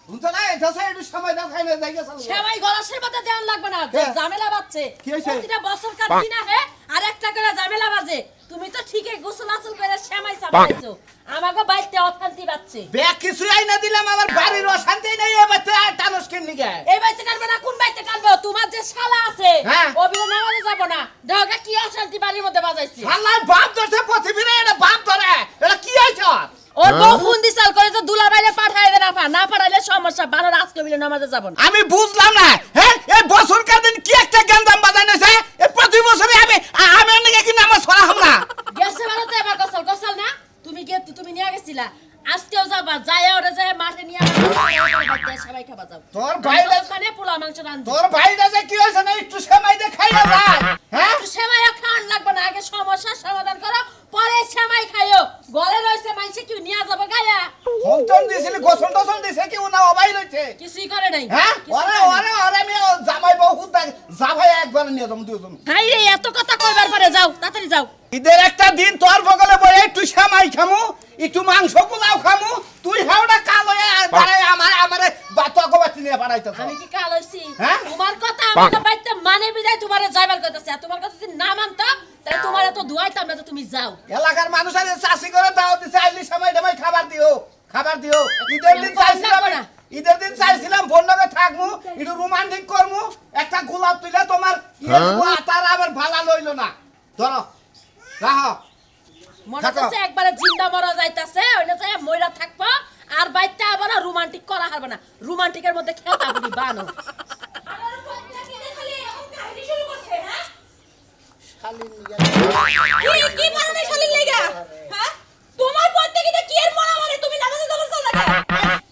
উনতো না এটা সাইড সময় দাও খাইলে যাই গেছ সেমাই গলাশের মধ্যে দেন লাগবে না ঝামেলা বাজছে কি হইছে? প্রতিটা বছর কার দিন আহে আর একটা করে ঝামেলা বাজে তুমি তো ঠিকই গোসল আসল করে সেমাই চাপাইছো আমাগো বাইতে অশান্তি বাজছে ব্যাগ কিছু আইনা দিলাম আমার বাড়ির অশান্তি নাই এবারে টানস কেন নিগে এই বাইতে কানবে না কোন বাইতে কানবো তোমার যে শালা আছে হ্যাঁ। অবিলে নামাজে যাব না ঢাকা কি অশান্তি বাড়ির মধ্যে বাজাইছি আল্লাহ বাপ ধরছে পৃথিবীরে এটা বাপ ধরে এটা কি হইছে ওর বউ ফোন দিছাল করে যে দুলা বাইরে পাঠায় দেনা না পাঠাইলে সমস্যা ভালো আজকে বিলে নামাজে যাব না আমি বুঝলাম না হ্যাঁ এই বছর কার দিন কি একটা গন্দাম বাজাইছে এই প্রতি বছরে আমি অনেকে কি নামাজ পড়াম না গেছে ভালো তো এবার গোসল না তুমি নিয়ে গেছিলা আজকেও যাবা যায় ওরে যায় মাঠে নিয়ে সবাই খাবা যাও তোর ভাইরা ওখানে পোলা মাংস রান্ধ তোর ভাইরা যে কি হইছে না একটু সেমাই দে খাইয়া যায় হ্যাঁ সেমাই খান লাগবে না আগে সমস্যার সমাধান করো পরে সেমাই খাইও গলে রইছে মাইছে কি নিয়ে যাবো গায়া ফোন দিছিলি গোসল টোসল দিছে কি না অবাই রইছে কিছুই করে নাই হ্যাঁ ওরে আমি জামাই বহুত জামাই একবার নিয়ে যাম দুজন হাই রে এত কথা কইবার পরে যাও তাড়াতাড়ি যাও ঈদের একটা দিন তোর বগলে বয়ে একটু সেমাই খামু একটু মাংস পোলাও খামু তুই হাওড়া কাল হয়ে বাড়াই আমারে বাতক বাতি নিয়ে বাড়াইতেছ আমি কি কাল হইছি হ্যাঁ? তোমার কথা আমাকে বাইতে মানে বিদায় তোমারে যাইবার কইতাছে আর তোমার কথা যদি না মানতা তাহলে তোমারে তো দুয়াইতাম না তো তুমি যাও এলাকার মানুষ আজ চাষি করে দাও দিছে আইলি সময় দেমাই খাবার দিও ঈদের দিন চাইছিলাম বন্ধকে থাকমু একটু রোমান্টিক করমু একটা গোলাপ তুইলে তোমার তার আবার ভালা লইলো না ধরো রাহো মনে থাকো। হচ্ছে একবারে জিন্দা মরা যাইতাছে ওইনা যায় মইরা থাকবো আর বাইতে আবার রোমান্টিক করা হবে না রোমান্টিকের মধ্যে খেলতা বুড়ি বানো কি মারনে শালির লাগা হ্যাঁ তোমার প্রত্যেকটা কি এর মরা মারে তুমি নামাজে যাবার চল লাগা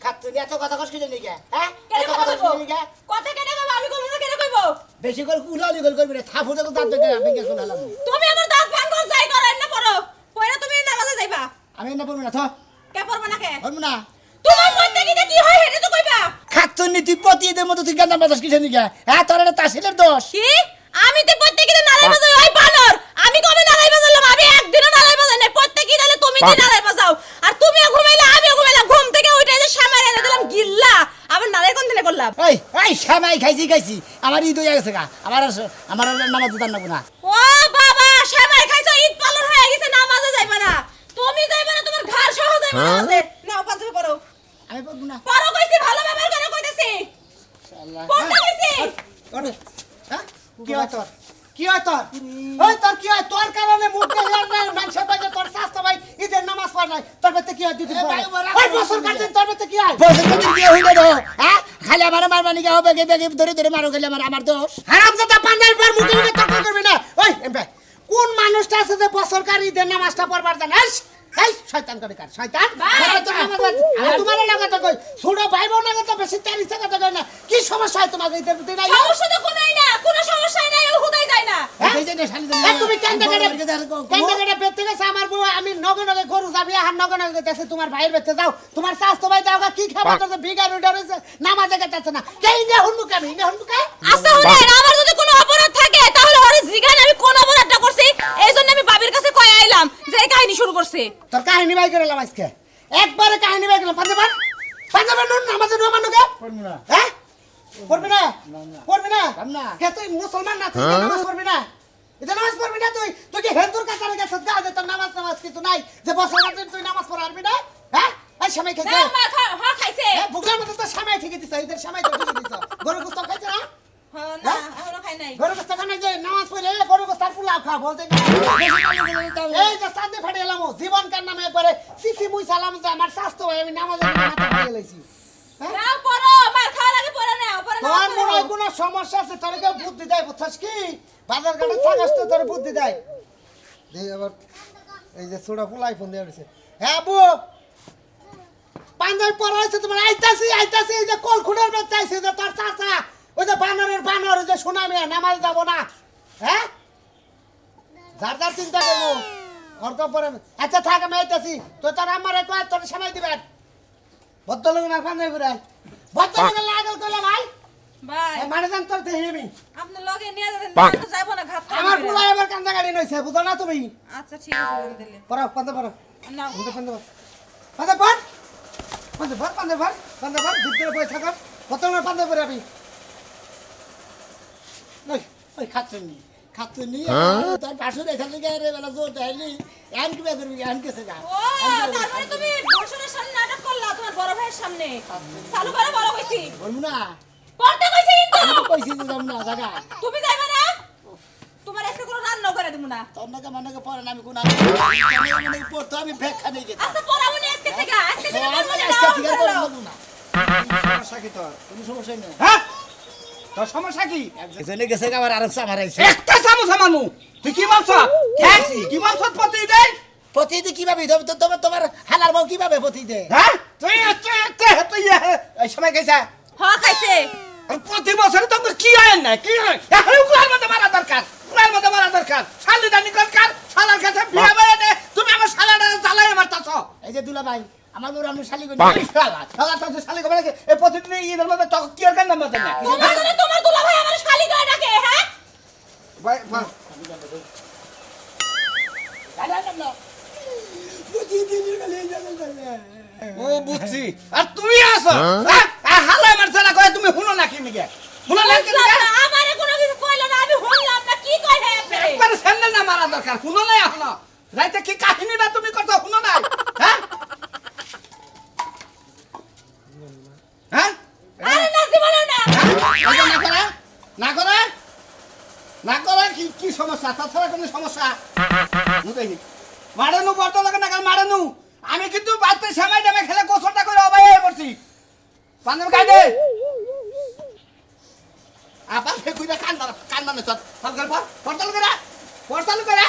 খাতুনি এত কথা কষ্ট কি নিগে হ্যাঁ কেন এত কথা কথা কইবো নিগে কথা কেন কইবো আমি কইবো না কেন কইবো বেশি করে উলালি গল করবি না থাপু দেখো দাঁত দেখে ভেঙে শুনালাম তুমি আমার দাঁত ভাঙো যাই করেন না পড়ো কইরা তুমি নামাজে যাইবা আমি না বলবো না তো কে পড়বা না কে বলবো না তোমার প্রত্যেকটা কি হয় এটা তো কইবা খাতুনি তুই প্রতিদের মতো তুই গান্দা বাতাস কিসে নিগে হ্যাঁ তোর এটা তাসিলের দোষ কি আমি তো প্রত্যেকটা নালাই বাজাই ওই বানর আমি কবে নালাই বাজালাম আমি একদিনও নালাই বাজাই নাই প্রত্যেকই নালে তুমি দিন নালাই বাজাও আর তুমিও ঘুমাইলা আমিও ঘুমাইলাম ঘুম থেকে উঠে যে সামাই এনে দিলাম গিল্লা আবার নালাই কোন দিনে করলাম এই সামাই খাইছি আমার ঈদ হয়ে গেছে গা আমার নামাজ দিতাম না ও বাবা সামাই খাইছো ঈদ পালন হয়ে গেছে নামাজে যাইবা না তুমি যাইবা না তোমার ঘর সহ যাইবা নামাজে নাও পাঁচবে পড়ো আমি বলবো না পড়ো কইছি ভালো ব্যবহার করে কইতাছি পড়তে কইছি ওরে হ্যাঁ কি হয় তোর কি হয় তোর ওই তোর কি হয় তোর কারণে মুখ দেখে মানুষ পাইছে তোর শাস্ত্র ভাই ঈদের নামাজ পড় নাই তোর বেতে কি হয় দিদি ওই বছর কাটছেন তোর বেতে কি হয় বছর কাটছেন কি হইলো রে হ্যাঁ খালি আমার মারবানি কে হবে বেগে ধরে মারো খালি আমার দোষ হারামজাদা পান্ডার পর মুখে মুখে তর্ক করবি না ওই এমবে কোন মানুষটা আছে যে বছর কার ঈদের নামাজটা পড়বার জানে এই শয়তান করে কার শয়তান তোমার লাগাতে কই ছোট ভাই বোন লাগাতে বেশি তার ইচ্ছা কথা কই না কি সমস্যা হয় তোমার ঈদের প্রতি নাই সমস্যা তো কোনাই না কোনো সমস্যাই নাই ও হুদাই যায় না এই যে শালি তুমি কেন্দ্রে পেতে গেছে আমার বউ আমি নগে নগে গরু যাবি আর নগে নগে গেছে তোমার ভাইয়ের বেতে যাও তোমার শাস তো ভাই যাও কি খাবার তো বিগার উডারেছে নামাজে গেছে না কেই না হুনমুকে আমি না হুনমুকে আচ্ছা হুনেন আমার যদি কোনো অপরাধ থাকে তাহলে ওরে জিগান আমি কোন অপরাধটা করছি এইজন্য আমি বাবির কাছে কই আইলাম যে এই কাহিনী শুরু করছে তোর কাহিনী বাই করে লাম আজকে একবারে কাহিনী বাই করলাম পাঞ্জাবের নুন নামাজে নুয়া মানুকে পড়বি না হ্যাঁ পড়বি না কে তুই মুসলমান না তুই নামাজ পড়বি না এটা নামাজ পড়বি না তুই কি হিন্দুর কাছে গেছিস গা যে তোর নামাজ কিছু নাই যে বছর রাতে তুই নামাজ পড়ারবি না হ্যাঁ এই সময় খাইছে না মা খাইছে বুকলার মতো তো সময় ঠিকই দিছ এদের সময় তো ঠিকই দিছ গরু গোস্ত খাইছে না না এখনো খাই নাই গরু গোস্ত খানে যে নামাজ পড়ে গরু গোস্তার পোলাও খা বলতে এই যে সান্দে ফাড়ে এলাম জীবন কার নামে একবারে সিসি মুই সালাম যে আমার স্বাস্থ্য ভাই আমি নামাজে মাথা ফাড়ে লাইছি নাও পড়ো মার খাওয়ার আগে পড়ে নাও পড়ে নাও তোর মনে হয় কোনো সমস্যা আছে তোর কেউ বুদ্ধি দেয় বুঝছস কি বাজার ঘাটে থাকাস তো তোর বুদ্ধি দেয় দেই আবার এই যে ছোড়া ফুল আইফোন দিয়ে দিছে হ্যাঁ বউ পাঞ্জাবি পরা হয়েছে তোমার আইতাছি এই যে কল খুঁড়ের বেচ চাইছে যে তোর চাচা ওই যে বানর ওই যে সুনামি নামাজ যাবো না হ্যাঁ যার চিন্তা করবো অর্ক পরে আচ্ছা থাক আমি আইতাছি তো তোর আমার তোর সময় দিবেন ভদ্রলোক না পাঞ্জাবি পরাই ভদ্রলোক লাগল করলে ভাই ভাই মানে জান তোর দেহিমি আপনি লগে নিয়ে যাবেন না তো যাইবো না ঘাট আমার পোলা এবার কান্দা গাড়ি নইছে বুঝো না তুমি আচ্ছা ঠিক আছে দিলে পড়া পাঁচা পড়া নাও পাঁচা পড় পান্দে ভর ভিতরে বসে থাকার কত না পান্দে ভরে আমি ওই খাচ্ছনি তোর পাশে এখানে গিয়ে রে বেলা জোর দেয়নি এন কি করবি এন কেসে যা ও তারপরে তুমি বর্ষণের সামনে নাটক করলা তোমার বড় ভাইয়ের সামনে চালু করে বড় কইছি বলবো না পড়তে কইছি কিন্তু আমি তো কইছি যে যাম না জায়গা তুমি যাইবা না তোমার আজকে কোনো রান্না করে দেব না তোর নাকি মানাকে পড়ে না আমি কোন আমি পড়তো আমি ব্যাগ খানে গেছি আচ্ছা পড়াবো না আজকে থেকে আজকে ঠিক আছে বলবো না সমস্যা কি তোর কোনো সমস্যা নেই হ্যাঁ তোর সমস্যা কি একজনে গেছে আবার আরেক সামারাইছে একটা চামচ আমানু তুই কি মারছ কি মারছ পতি দে পতিতে কিভাবে তোমার হালার বউ কিভাবে পতিতে হ্যাঁ তুই তুই এই সময় গেছা হ্যাঁ খাইছে আর প্রতি বছর তো কি হয় না কি হয় এখন উলার মধ্যে মারা দরকার শালি দানি দরকার শালার কাছে বিয়া বাইরে দে তুমি আমার শালাটা জ্বালাই মারতাছ এই যে দুলা ভাই আমার বউ আমি শালি করি শালা তো শালি কবে লাগে এই প্রতিদিন ঈদের মধ্যে তো কি আর কান্না মারতে না তোমার দুলা ভাই আমার শালি করে ডাকে হ্যাঁ ভাই ও বুঝছি আর তুমি আসো হালা মারছ না কয় তুমি শুনো না কি নিকে শুনো না কি নিকে আমারে কোনো কিছু কইলো না আমি শুনলাম না কি কই হে আপনি একবার স্যান্ডেল না মারা দরকার শুনো না এখনো রাইতে কি কাহিনীটা তুমি করছো শুনো না হ্যাঁ হ্যাঁ আরে না জীবনে না না করা কি সমস্যা তাছাড়া কোনো সমস্যা বুঝাইনি মারানু বর্ত লাগে না মারানু আমি কিন্তু বাচ্চা সময় টাইমে খেলে গোসলটা করে অবাই হয়ে পড়ছি পাঞ্জাবি খাই দে আবার ফেকুইটা কান্না না চল পড়তাল করে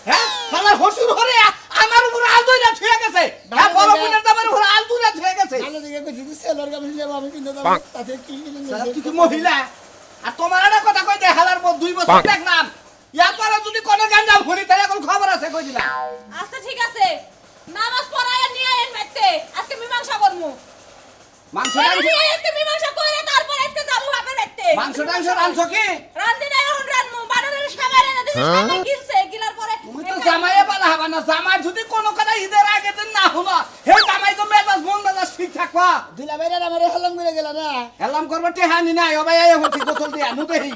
হ্যাঁ শালা হসুর হরে আমার উপর আল দুইটা ছুঁয়ে গেছে হ্যাঁ বড় বোনের দামের উপর আল দুইটা ছুঁয়ে গেছে ভালো দিকে কইছি সেলর গাবি যাব আমি কিনতে যাব তাতে কি শালা তুই কি মহিলা আর তোমার একটা কথা কই দে হালার পর 2 বছর দেখলাম ইয়ার পরে যদি কোনো গাঞ্জাম হলি তাহলে কোন খবর আছে কই দিলা আচ্ছা ঠিক আছে নামাজ পড়ায় নিয়ে আইন বাইতে আজকে মীমাংসা করমু আজকে মীমাংসা করে তারপর আজকে যাবো বাপের বাইতে মাংস রানছো কি রান্দি নাই এখন রানমু বানানোর সামারে না দিছি সামনে গিলছে গিলার পরে তুমি তো জামাইয়ে পালা হবা না জামাই যদি কোনো কথা ঈদের আগে দিন না হলো হে জামাই তো মেজাজ মন মেজাজ ঠিক থাকবা দুলা ভাই আমারে হালাম করে গেল না এলাম করবে টেহানি নাই অবাই আয় হচ্ছে গোসল দিয়া মুতেহি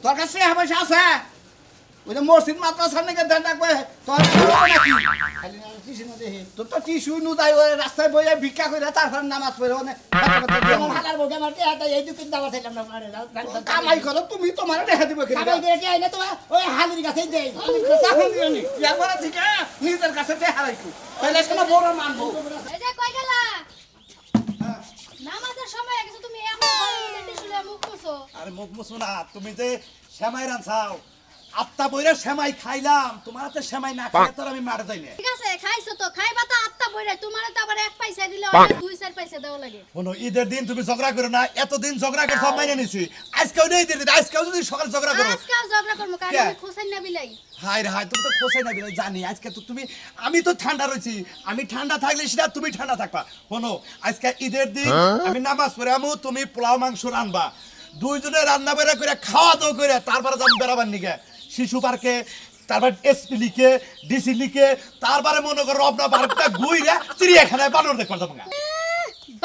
তোর কাছে পয়সা আছে ওই যে মসজিদ মাদ্রাসার নাকি দেন ডাকবে তোর নাকি খালি না কিছু না দেখি তোর তো টিস্যু নু যাই ওই রাস্তায় বইয়া ভিক্ষা করে তারপর নামাজ পড়ে ওনে আমার হালার বউ আমার কে হাতে এই দুকিন দাবা চাইলাম না মারে কামাই করো তুমি তোমার দেখা দিব কি কামাই করে কি আইনা তোমার ওই হালির কাছে দেই ইয়ারপরে ঠিক নিজের কাছে দেখা রাখো তাহলে কোনো বড় মানবো এই যে কই গেলা নামাজের সময় হয়ে গেছে তুমি এখন ঘরের মধ্যে টিস্যুলে মুখ মুছো আরে মুখ মুছো না তুমি যে সেমাই রাঁধাও আত্তা বইরা সেমাই খাইলাম তোমার হাতে সেমাই না খাইলে তোর আমি মারা যাই না ঠিক আছে খাইছো তো খাইবা তো আত্তা বইরে তোমার তো আবার এক পয়সা দিলে ওটা 2-4 পয়সা দেওয়া লাগে শোনো ঈদের দিন তুমি ঝগড়া করো না এতদিন ঝগড়া করে সব মাইনে নিছি আজকেও নেই ঈদের দিন আজকেও যদি সকাল ঝগড়া করো আজকে ঝগড়া করব কারণ কে? আমি খোসাই না বিলাই হাই রে হাই তুমি তো খোসাই না বিলাই জানি আজকে তো তুমি আমি তো ঠান্ডা রইছি আমি ঠান্ডা থাকলে সেটা তুমি ঠান্ডা থাকবা শোনো আজকে ঈদের দিন আমি নামাজ পড়ে আমু তুমি পোলাও মাংস রান্না দুইজনে রান্না বেড়া করে খাওয়া দাওয়া করে তারপরে যাম বেড়াবার নিকে শিশু পার্কে তারপর এসপি লিখে ডিসি লিখে তারপরে মনে করো রবনা পার্কটা ঘুরে চিড়িয়াখানায় বানর দেখবার যাবো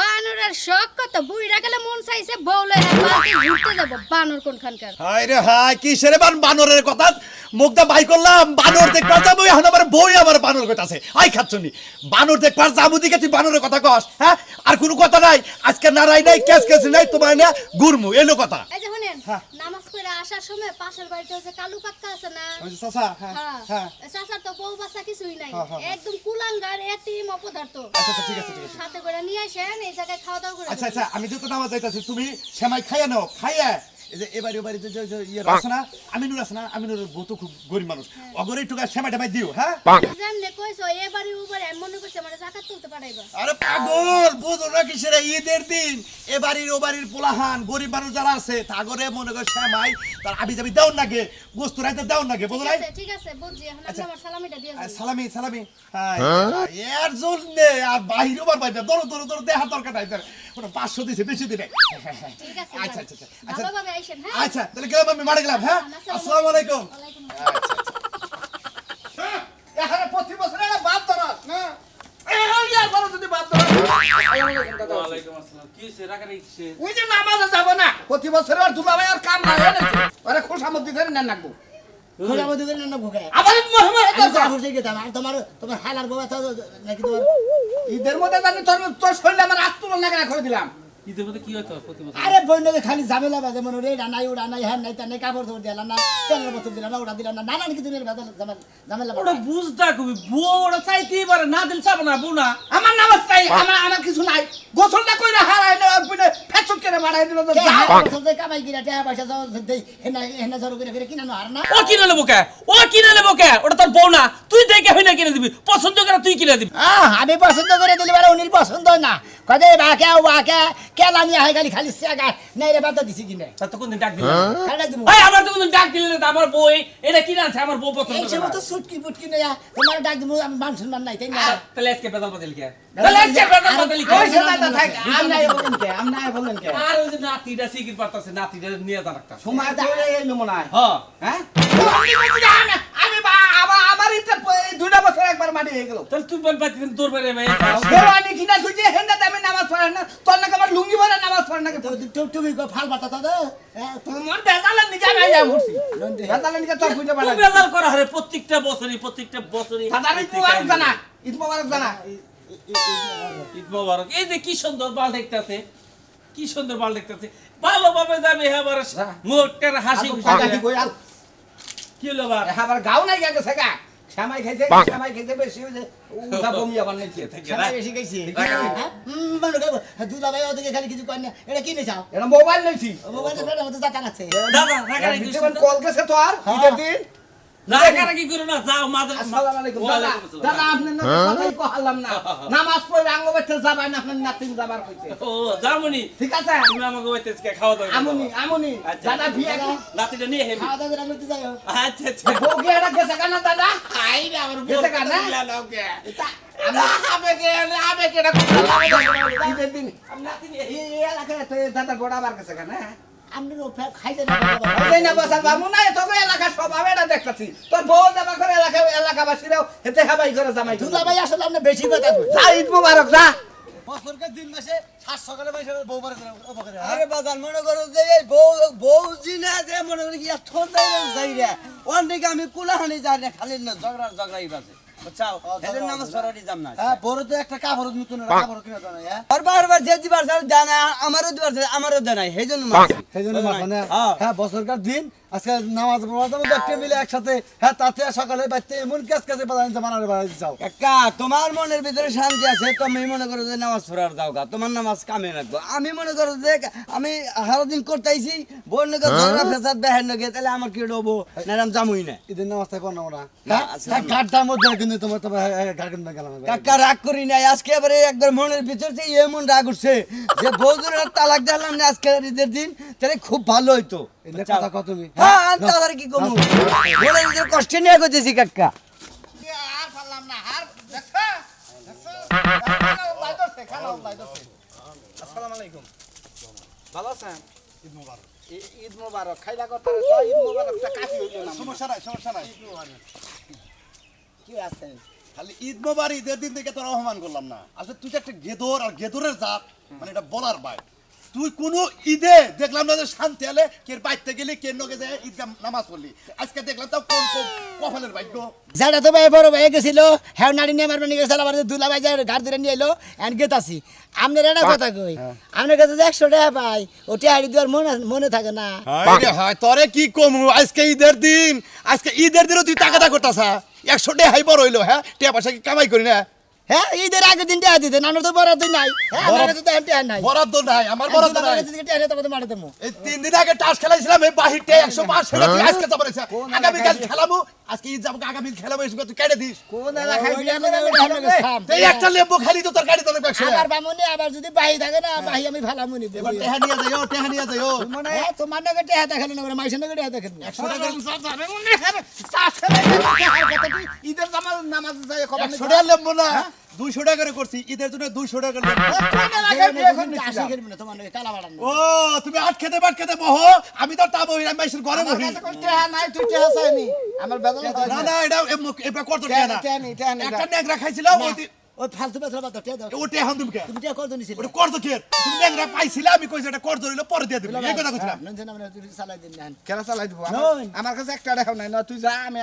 বানরের শখ কত বুইরা গেলে মন চাইছে বউলে পার্কে ঘুরতে যাব বানর কোনখানকার হাই রে হাই কি সেরে বানরের কথা মুখটা বাই করলাম বানর দেখবার যাবো এখন আবার বই আবার বানর কথা আছে আই খাচ্ছনি বানর দেখবার যাবো দিকে তুই বানরের কথা কস হ্যাঁ আর কোনো কথা নাই আজকে নারাই নাই কেস নাই তোমার না গুরমু এলো কথা এই যে শুনেন নামাজ পড়ে আসার সময় পাশের বাড়িতে হচ্ছে কালু কাকা আছে না চাচা হ্যাঁ চাচার তো বউ বাচ্চা কিছুই নাই একদম কুলাঙ্গার এতিম অপদার্থ আচ্ছা ঠিক আছে সাথে করে নিয়ে আসেন এই জায়গায় খাওয়া দাওয়া করে আচ্ছা আমি যত নামাজ যাইতাছি তুমি সেমাই খাইয়া নাও খাইয়া এই যে এবারে যে ইয়ে আছে না আমিনুরের বউ তো খুব গরিব মানুষ অগরে একটু সেমাই টামাই দিও হ্যাঁ যেমনে কইছো এবারে উপরে আমি মনে করছি মানে জাকাত তুলতে পারাইবা আরে পাগল বুঝো না কিসের ঈদের দিন এবাড়ির ওবাড়ির পোলাহান গরিব মানুষ যারা আছে তাগরে মনে করে সেমাই তার আবি যাবি দেও নাগে গোস্ত রাইতে দেও নাগে বুঝো নাই ঠিক আছে বুঝছি এখন আপনি আমার সালামিটা দিয়ে যান সালামি হ্যাঁ এর জন্য আর বাহির ওবার বাইরে দৌড় দেহার দরকার নাই কোনো 500 দিছে বেশি দিনে ঠিক আছে আচ্ছা ভালোভাবে আইসেন হ্যাঁ আচ্ছা তাহলে গেলাম আমি মারা গেলাম হ্যাঁ আসসালামু আলাইকুম ওয়ালাইকুম আসসালাম এখানে প্রতি বছর একটা বাপ ধরাস না ইয়ার পরে যদি বাপ দাদা। ওয়ালাইকুম আসসালাম। কি হইছে? রাগারাগি কিসে? ওই যে নামাজে যাব না প্রতি বছর আর দুলাভাই আর কাম না হয়ে গেছে আরে খোসামতি করে না নাকবো খোলা মধ্যে করে না ভোগে আবার মোহাম্মদ আমি তো বসে গেতাম আর তোমার হালার বউ তো নাকি তোমার ঈদের মধ্যে জানি তোর শরীরে আমার আত্মুল নাগরা করে দিলাম ঈদের মধ্যে কি হয় তোর প্রতি বছর? আরে বইনকে খালি ঝামেলা বাজে মনে রে রানাই ওড়া নাই হ্যাঁ নাই তা নাই কাপড় ধরে দিলাম না তেলের বোতল দিলাম না ওড়া দিলাম না নানান কিছু নিয়ে ঝামেলা ওটা বুঝদা কবি বউ ওটা চাইতেই পারে না দিল চাবো না বউ না। আমার নামাজ চাই আমার কিছু নাই গোসলটা কইরা হারাই না পুনে ফেচুক করে বাড়াই দিল তো যা। কামাই কিনা টাকা পয়সা যাও দেই হেনা হেনা জড়ো করে করে কিনা হার না ও কিনে নেবো কে? ও কিনে নেবো কে? ওটা তোর বউ না, তুই দেখে হই না কিনে দিবি, পছন্দ করে তুই কিনে দিবি। আমি পছন্দ করে দিলি বারে উনির পছন্দ না কদে বাকে কেলা নিয়ে হয় খালি খালি সেগা নাই রে বাদ দিছি কিনে তা তো কোনদিন ডাক দিবি? কাটা দিব এই আমার তো কোনদিন ডাক দিলি না, তা আমার বউ এটা কিনে আছে, আমার বউ পছন্দ এই করে সময় না। তো সুটকি বুটকি নেয়া তোমার ডাক দিব আমি মান সম্মান নাই তাই না তাহলে আজকে বেদাল বাজালি কে? তাহলে আজকে বেদাল বাজালি কে? ওই সেটা থাক আমি নাই বলেন কে আমি নাই বলেন কে আর ওই যে নাতিটা সিকির পারতাছে, নাতিটা নিয়ে যা রাখতা। সময় ধরে এই নমুনা হ্যাঁ হ্যাঁ আমি আমার এটা 2টা বছর একবার মাটি হয়ে গেল তাহলে তুই বল পাচ্ছিস তোর বাইরে ভাই দেওয়ানি কিনা তুই যে হেন্ডা আমি নামাজ পড়ে না তোর নাকি আমার লুঙ্গি পরে নামাজ পড়ে নাকি তুমি ফাল বাতা তো তোমার বেজালের নিকে আমি আইয়া পড়ছি বেজালের নিকে তোর বুঝতে পারে তুই বেদাল করা হরে প্রত্যেকটা বছরই দাদা ঈদ মোবারক জানা ঈদ মোবারক জানা ঈদ মোবারক। এই যে কি সুন্দর বাল দেখতেছে, কি সুন্দর বাল দেখতেছে, ভালোভাবে যাবে এবার মুখটার হাসি খুশি কাকা কই আর কি হলো আবার? আবার গাও নাই গেছে গা শ্যামাই খাইছে বেশি হইছে উদা বমি আবার নাই সবাই বেশি গেছি মানে দুলা ভাই ওদিকে খালি কিছু কর না এটা কি নেছাও এটা মোবাইল লইছি মোবাইলে ফেলে মতো জাতা আছে দাদা রাগারাগি জীবন কল গেছে তো আর ঈদের দিন রাগারাগি করো না, যাও মাঝে আসসালামু আলাইকুম দাদা দাদা আপনি না কথাই কইলাম না নামাজ পড়ে আঙ্গ বাইতে যাবেন আপনি নাতিন যাবার কইতে ও যামুনি, ঠিক আছে তুমি আমাকে বইতে খাওয়া দাও আমুনি দাদা বিয়া নাতিটা নিয়ে হেবি। খাওয়া দাওয়া করতে যাও আচ্ছা আচ্ছা বউকে এটা গেছে কেন দাদা আই রে আমার গেছে কেন আবেগে এটা ঈদের দিন এই এলাকায় তো দাদা গোড়া বার গেছে কেন আমরা খাইতে না এই না বসার বামু না তো এলাকা সব এটা দেখতাছি তোর বউ জামা করে এলাকাবাসীরাও হেতে হাবাই করে জামাই দুলা ভাই আসলে আপনি বেশি কথা কই যা ঈদ মোবারক যা বছরকে দিন মাসে 7 সকালে মাসে বউ বারে করে আরে বাজার মনে করো যে এই বউ জিনা যে মনে করি কি এত যাই রে অনেক আমি কুলাহানি যাই না খালি না ঝগড়াই বাজে বুঝছাও এদের নামাজ পড়ারই যাম না হ্যাঁ বড় তো একটা কাপড় নতুন কাপড় কিনা জানা হ্যাঁ আর বারবার যে দিবার জানা আমারও দিবার আমারও জানাই সেইজন্য মারছি সেইজন্য মানে হ্যাঁ। হ্যাঁ বছরকার দিন আজকে নামাজ পড়াতে দেখতে মিলে একসাথে হ্যাঁ তাতে সকালে বাইতে এমন কাছে বাজান জামানার বাড়ি যাও কাকা তোমার মনের ভিতরে শান্তি আছে তুমি মনে করো যে নামাজ পড়ার যাও গা তোমার নামাজ কামে রাখবো আমি মনে করো যে আমি সারাদিন করতেইছি বোন নগে ঝগড়া ফেসাদ বেহেন নগে তাহলে আমার কি ডবো নারাম জামুই না ঈদের নামাজটা কোন না না, হ্যাঁ গাড়টার মধ্যে কিন্তু তোমার তো গাড় কিনতে গেলাম কাকা রাগ করি নাই আজকে এবারে একবার মনের ভিতর থেকে এমন রাগ উঠছে যে বউদের তালাক দিলাম না আজকে ঈদের দিন তাহলে খুব ভালো হইতো এলে কথা কত তুমি হ্যাঁ আনতে আর কি কমু মনের ভিতরে কষ্ট নিয়ে কইতেছি কাকা আর পারলাম না আর দেখছ আসসালামু আলাইকুম ভালো আছেন ঈদ মোবারক খাইলা কথা তো ঈদ মোবারকটা কাফি হইল না সমস্যা নাই কি আছে খালি ঈদ মোবারক ঈদের দিন থেকে তোর অপমান করলাম না আসলে তুই যে একটা গেদর আর গেদরের জাত মানে এটা বলার ভাই তুই কোন ঈদে দেখলাম না যে শান্তি আলে কে বাইতে গেলি কে নগে যায় ঈদগাহ নামাজ পড়লি আজকে দেখলাম তাও কোন কপালের ভাগ্য যারা তো ভাই বড় ভাই গেছিল হ্যাঁ নারী নিয়ে মারবার নিয়ে গেছিল আবার দুলা ভাই যায় গাড় ধরে নিয়ে এলো এন্ড গেতাছি আপনার একটা কথা কই আপনার কাছে 100 টাকা পাই ওটা হাড়ি দেওয়ার মনে থাকে না হয় তোরে কি কমু আজকে ঈদের দিনও তুই টাকা করতাছা 100 টাকা হাই বড় হইলো হ্যাঁ টাকা পয়সা কি কামাই করি না হ্যাঁ ঈদের আগের দিন টাকা দিতেন আমরা তো বরাদ্দ নাই হ্যাঁ আমার কাছে তো টাকা নাই বরাদ্দ নাই আমার বরাদ্দ নাই টাকা মারে দেবো এই 3 দিন আগে টাস খেলাইছিলাম এই বাহিরতে 105 সেটা তুই আজকে যাবো না আগামী কাল খেলাবো আজকে ঈদ যাবো আগামী খেলাবো এসে তুই কেটে দিস কোন এলাকায় বিয়া করে এই একটা লেবু খালি তো তোর গাড়ি তোর ব্যবসা আবার বামুনি আবার যদি বাহি থাকে না বাহি আমি ভালামুনি দেব এবার টেহা নিয়ে যাইও হ্যাঁ তোমার নাকি টেহা দেখালো না মাইসের নাকি টেহা দেখালো 100 টাকা ঈদের নামাজ যায় খবর 100 টাকা লেবু না 200 টাকা করে করছি ঈদের জন্য 200 টাকা লেবু তোমার নাকি কালা বাড়ান ও তুমি আট খেতে বাট খেতে বহো আমি তো তা বহি আমি মাইসের ঘরে বহি নাই তুই টেহা চাইনি আমার বেদনা না না এটা করতে না টেহা নেই একটা নেগরা খাইছিল ওই ফালতু বেচরা বাদ দাও টিয়া দাও ওটা এখন তুমি কে তুমি টিয়া কত নিছিলে ওটা করতো কি তুমি নেগরা পাইছিলে আমি কইছি এটা করতো হইলো পরে দিয়ে দিবি এই কথা কইছিলাম নন্দন আমরা তুই চালাই দিন না কেন চালাই দিব নয়। আমার কাছে একটা দেখাও নাই না তুই যা আমি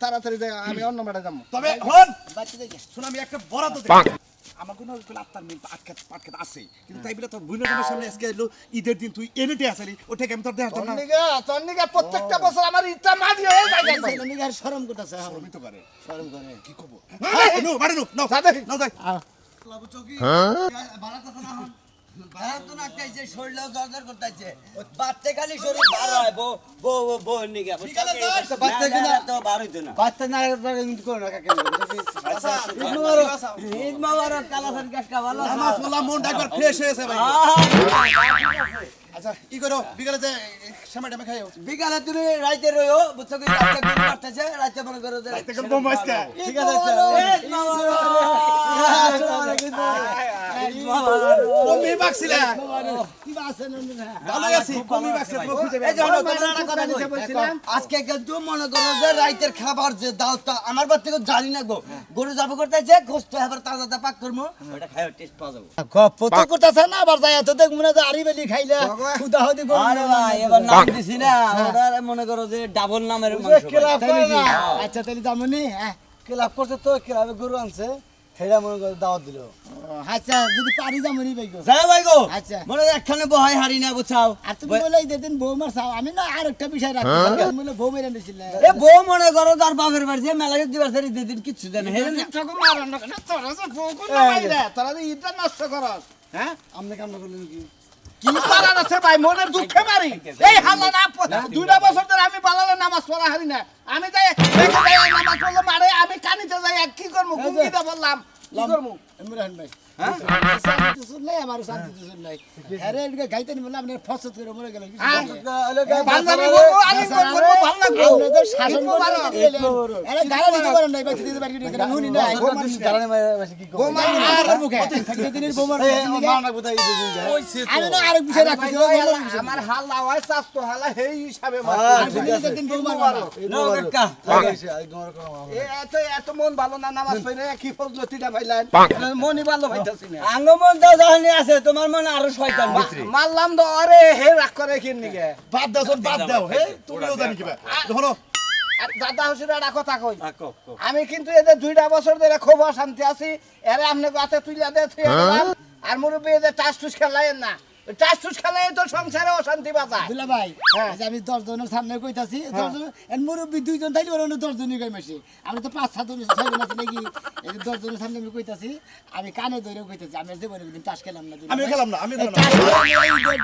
তাড়াতাড়ি যাই আমি অন্য মাঠে যাবো তবে হন বাচ্চা দেখে শুন আমি একটা বরাদ্দ দিই আমার কোনো আত্মার মিল আটকাত আছে কিন্তু তাই বলে তোর বুইনার সামনে আজকে এলো ঈদের দিন তুই এনেটে আসলি ওটাকে আমি তোর দেখাতাম না তোর নিগা প্রত্যেকটা বছর আমার ইচ্ছা মারি হয়ে যায় নিগার শরম করতেছে আমি তো করে শরম করে কি করব নো বাড়ি নো নাও নাও যাই লাবু চকি বাড়া কথা না হন বাড়া তো না চাইছে শরীরও জর্জর করতেছে বাচ্চা খালি শরীর ভালো হয় বো নিগা বিকালে যাস, বাচ্চা কিনা তো বার হইতো না বাচ্চা না কিন্তু করো না কাকে ঈদ মোবারক কালাসান কাটকা ভালো নামাজ পড়লাম মন একবার ফ্রেশ হয়েছে ভাই আচ্ছা কি করো বিকালে যে সময় টাইমে খাইও বিকালে তুমি রাইতে রইও বুঝছো কি রাতে ঘুম পারতেছে রাতে মনে করো যে রাইতে কোন বোম আজকে ঠিক আছে ঈদ মোবারক কমই বাকছিলা কি আছে নন্দন ভালো আছি কমই বাকছিলা তুমি খুঁজে এই যে হলো, তোমার তোমার একটা কথা নিতে কই। বলছিলাম। আজকে কিন্তু মনে করো যে রাইতের খাবার যে দাওতা আমার বাড়ি থেকে জানি না গো গরু যাবো করতেছে গোস্ত এবার তাজা পাক করবো ওটা খাইও টেস্ট পাওয়া যাবে গপ তো করতেছে না আবার যায় তো দেখ মনে যে আরি বেলি খাইলে খুদা হদি গো আরে ভাই এবার নাম দিছি না ওটা মনে করো যে ডাবল নামের মাংস ভাই। ক্লাব করে না আচ্ছা তাহলে যামনি হ্যাঁ ক্লাব করতে তো ক্লাবে গরু আনছে হেরা মনে করে দাওয়াত দিল আচ্ছা যদি পারি যামনি ভাই গো যাও ভাই গো আচ্ছা। মনে হয় একখানে বহাই হারি না বুঝাও আর তুমি বলে ঈদের দিন বউ মার চাও আমি না আরেকটা বিষয় রাখি তুমি বলে বউ মেরে নিছিলে এ বউ মনে করো তার বাপের বাড়ি যে মেলা দিবার সারি দিন কিচ্ছু জানে হে না ঠাকুর মারন না কেন? তোরা যে বউ কোন মাইরা তোরা যে ঈদটা নষ্ট করস হ্যাঁ আমনে কাম করলেন কি কি করার আছে ভাই মনের দুঃখে মারি এই হাল্লা না দুইটা বছর ধরে আমি পালালে নামাজ পড়া হারি না আমি যাই দেখে যাই নামাজ পড়লে মারে আমি কানিতে যাই আর কি করবো কুকিটা বললাম কি করবো ইমরান ভাই হ্যাঁ শান্তি শুনলাই আমার শান্তি শুনলাই আরে এদিকে গাইতে নি বলে আপনি ফসত করে মরে গেলেন বান্দামি করবো আলিম করবো ভালো লাগবো আপনাদের শাসন করতে দিলেন আরে গাড়া দিতে পারেন নাই বাইতে দিতে পারি না নুনি না বোমা আর মুখে থাকতে দিনের বোমার আমি না আরেক বিষয় রাখি আমার হাল্লা হয় স্বাস্থ্য হাল্লা সেই হিসাবে দিন বোমার নো কাকা এত মন ভালো না নামাজ পড়ে কি ফজলতিটা পাইলেন মনই ভালো হইতাছি না আঙ্গমন দাও জানি আছে তোমার মনে আরো শয়তান ভিতরে মারলাম তো আরে হে রাগ করে কিন নিকে বাদ দাও শোন, বাদ দাও হে তুমিও জানি কিবা ধরো আর দাদা হুসেন একটা কথা কই আমি কিন্তু এদের 2টা বছর ধরে খুব অশান্তি আছি এরে আপনি গাতে তুইলা দে থুইয়া দিলাম আর মুরব্বি এদের টাস টুস খেলায়েন না টাস টুস খেলাই তো সংসারে অশান্তি বাজায় দুলা ভাই এই যে আমি 10 জনের সামনে কইতাছি 10 জন এর মুরব্বি 2 জন তাইলে ওরা 10 জনই কই মাসি আমরা তো 5-7 জন 6 জন আছে নাকি এই যে 10 জনের সামনে আমি কইতাছি আমি কানে ধরে কইতাছি আমি জীবনে দিন টাস খেলাম না আমি খেলাম না আমি খেলাম না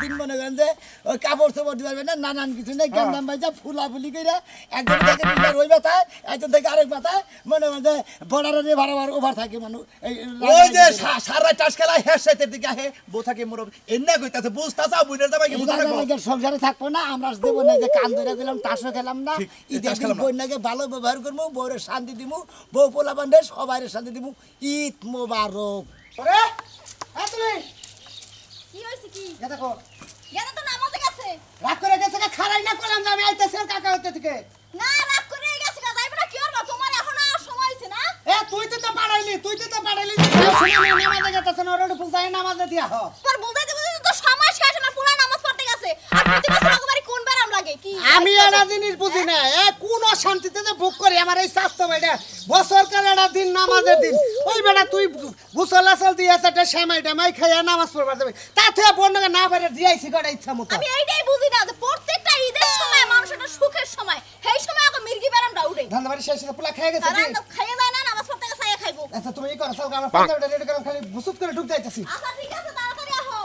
দিন মনে করেন যে ওই কাপড় চোপড় দিবার না নানান কিছু নেই গান্দাম ভাই যা ফুলাফুলি কইরা একজন থেকে দুইটা রই বাতায় একজন থেকে আরেক বাতায় মনে করেন যে বর্ডারে বারবার ওভার থাকে মানুষ ওই যে সারা টাস খেলা হে সাইতে দিকে হে বউ থাকে মোর এন্না কইতাছে বুঝতাছ বুইনার দাবাই কি বুঝা রাখবো সংসারে থাকবো না আমরা দেবো না যে কান ধরে গেলাম টাসও খেলাম না ঠিক, ঈদের টাস দিন খেলাম না। বন্যাকে ভালো ব্যবহার করবো বউরে শান্তি দিমু বউ পোলা বান্ধে সবাই শান্তি দিমু ঈদ মোবারক ওরে হ্যাঁ তুমি কি হইছে কি দেখো গেদা তো নামাজে গেছে রাগ করে গেছে না খারাই না করলাম যে আমি আইতেছি আর কাকা হইতে থেকে না রাগ করে গেছে গা যাইব না কি করব তোমার এখন আর সময় হইছে না এ তুই তো পাড়াইলি নামাজে গেতেছ না ওরে ফুলসাই নামাজে দিয়া হ তোর বুঝাইতে বুঝাইতে তো সময় শেষ না পুরা নামাজ পড়তে গেছে আর প্রতি বছর আগবারে কোন বেরাম লাগে কি আমি একটা জিনিস বুঝি না কোন অশান্তিতে যে ভোগ করি আমার এই স্বাস্থ্য বেটা বছর কাল একটা দিন নামাজের দিন ওই বেটা তুই গুসল আসল দিয়ে একটা সেমাই টামাই খাইয়া নামাজ পড়বার যাবে তাতে বন্যকে না পারে দিয়াইছি কটা ইচ্ছা মতো আমি এইটাই বুঝি না যে প্রত্যেকটা ঈদের সময় মানুষের সুখের সময় সেই সময় আগে মির্গি বেরামটা উঠে ধান্দাবাড়ি শেষ পোলা খেয়ে গেছে তারা তো খাইয়ে দেয় না নামাজ পড়তে গেছে খাইবো আচ্ছা তুমি এই করো সব আমার পাঞ্জাবিটা রেডি করো খালি বুসুত করে ঢুক যাইতেছি আচ্ছা ঠিক আছে তাড়াতাড়ি আহো